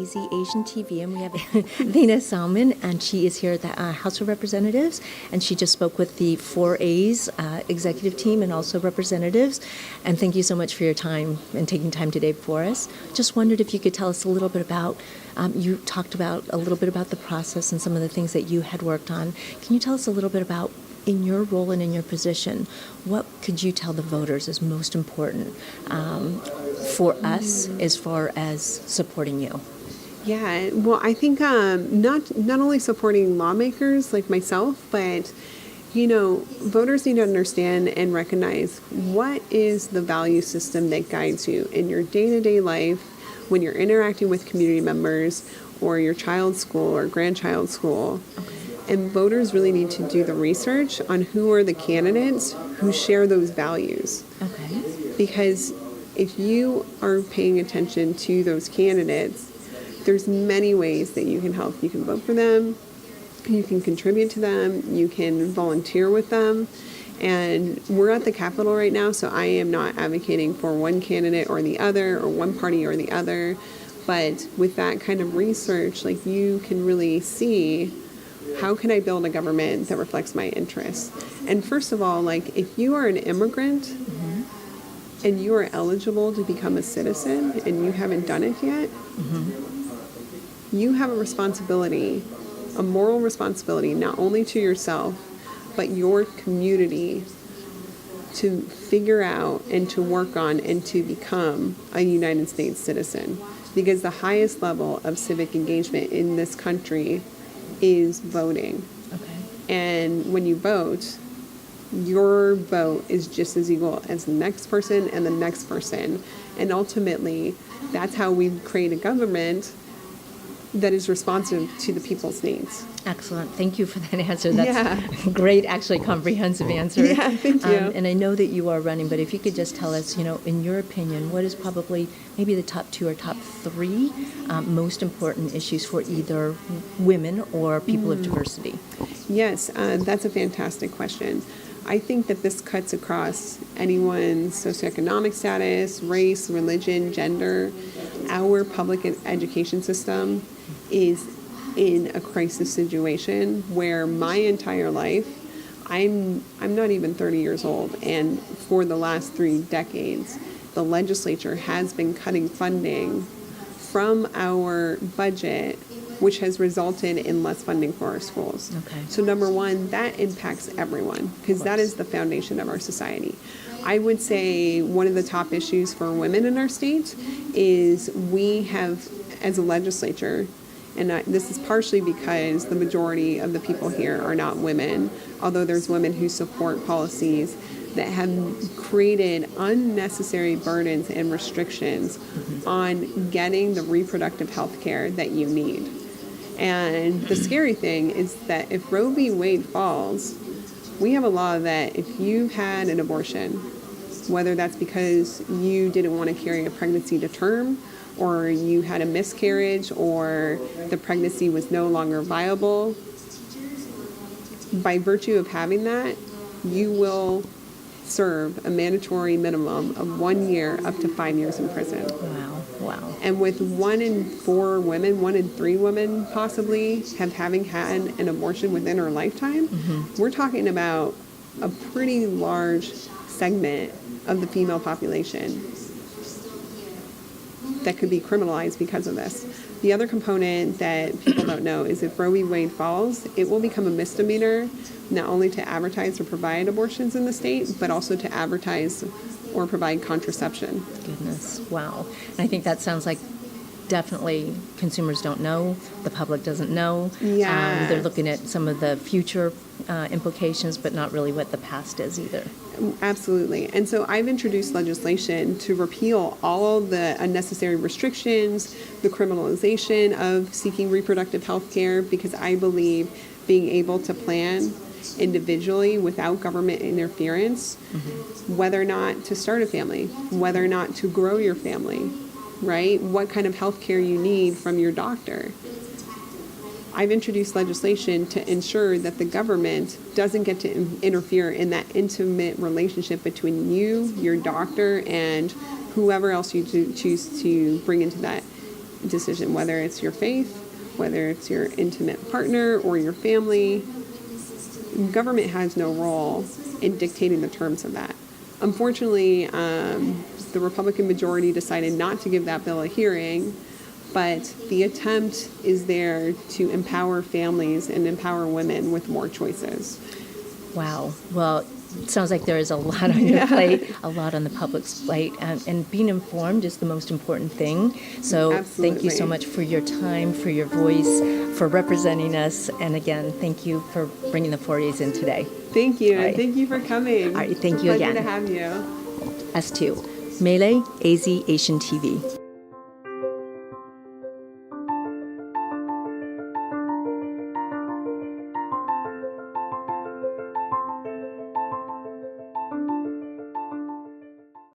AZ Asian TV, and we have Athena Salman, and she is here at the House of Representatives, and she just spoke with the 4A's executive team and also representatives. And thank you so much for your time and taking time today for us. Just wondered if you could tell us a little bit about, you talked about a little bit about the process and some of the things that you had worked on. Can you tell us a little bit about, in your role and in your position, what could you tell the voters is most important for us as far as supporting you? Yeah, well, I think not only supporting lawmakers like myself, but, voters need to understand and recognize what is the value system that guides you in your day-to-day life when you're interacting with community members or your child's school or grandchild's school. Okay. And voters really need to do the research on who are the candidates who share those values. Okay. Because if you are paying attention to those candidates, there's many ways that you can help. You can vote for them, you can contribute to them, you can volunteer with them. And we're at the Capitol right now, so I am not advocating for one candidate or the other, or one party or the other. But with that kind of research, you can really see, how can I build a government that reflects my interests? And first of all, if you are an immigrant and you are eligible to become a citizen and you haven't done it yet, you have a responsibility, a moral responsibility, not only to yourself, but your community, to figure out and to work on and to become a United States citizen. Because the highest level of civic engagement in this country is voting. Okay. And when you vote, your vote is just as equal as the next person and the next person. And ultimately, that's how we create a government that is responsive to the people's needs. Excellent. Thank you for that answer. That's great, actually comprehensive answer. Yeah, thank you. And I know that you are running, but if you could just tell us, in your opinion, what is probably maybe the top 2 or top 3 most important issues for either women or people of diversity? Yes, that's a fantastic question. I think that this cuts across anyone's socioeconomic status, race, religion, gender. Our public education system is in a crisis situation where my entire life, I'm not even 30 years old, and for the last 3 decades, the legislature has been cutting funding from our budget, which has resulted in less funding for our schools. Okay. So number one, that impacts everyone, because that is the foundation of our society. I would say one of the top issues for women in our state is we have, as a legislature, and this is partially because the majority of the people here are not women, although there's women who support policies that have created unnecessary burdens and restrictions on getting the reproductive health care that you need. And the scary thing is that if Roe v. Wade falls, we have a law that if you had an abortion, whether that's because you didn't want to carry a pregnancy to term, or you had a miscarriage, or the pregnancy was no longer viable, by virtue of having that, you will serve a mandatory minimum of 1 year up to 5 years in prison. Wow. And with 1 in 4 women, 1 in 3 women possibly having had an abortion within her lifetime, we're talking about a pretty large segment of the female population that could be criminalized because of this. The other component that people don't know is if Roe v. Wade falls, it will become a misdemeanor not only to advertise or provide abortions in the state, but also to advertise or provide contraception. Goodness, wow. And I think that sounds like definitely consumers don't know, the public doesn't know. Yeah. They're looking at some of the future implications, but not really what the past is either. Absolutely. And so I've introduced legislation to repeal all the unnecessary restrictions, the criminalization of seeking reproductive health care, because I believe being able to plan individually without government interference, whether or not to start a family, whether or not to grow your family, right? What kind of health care you need from your doctor. I've introduced legislation to ensure that the government doesn't get to interfere in that intimate relationship between you, your doctor, and whoever else you choose to bring into that decision, whether it's your faith, whether it's your intimate partner or your family. Government has no role in dictating the terms of that. Unfortunately, the Republican majority decided not to give that bill a hearing, but the attempt is there to empower families and empower women with more choices. Wow. Well, it sounds like there is a lot on your plate, a lot on the public's plate, and being informed is the most important thing. So Thank you so Absolutely. much for your time, for your voice, for representing us, and again, thank you for bringing the 4As in today. Thank you, All right. and thank you for coming. All right, thank It's a you pleasure again. to have you. S2, Mele, AZ Asian TV.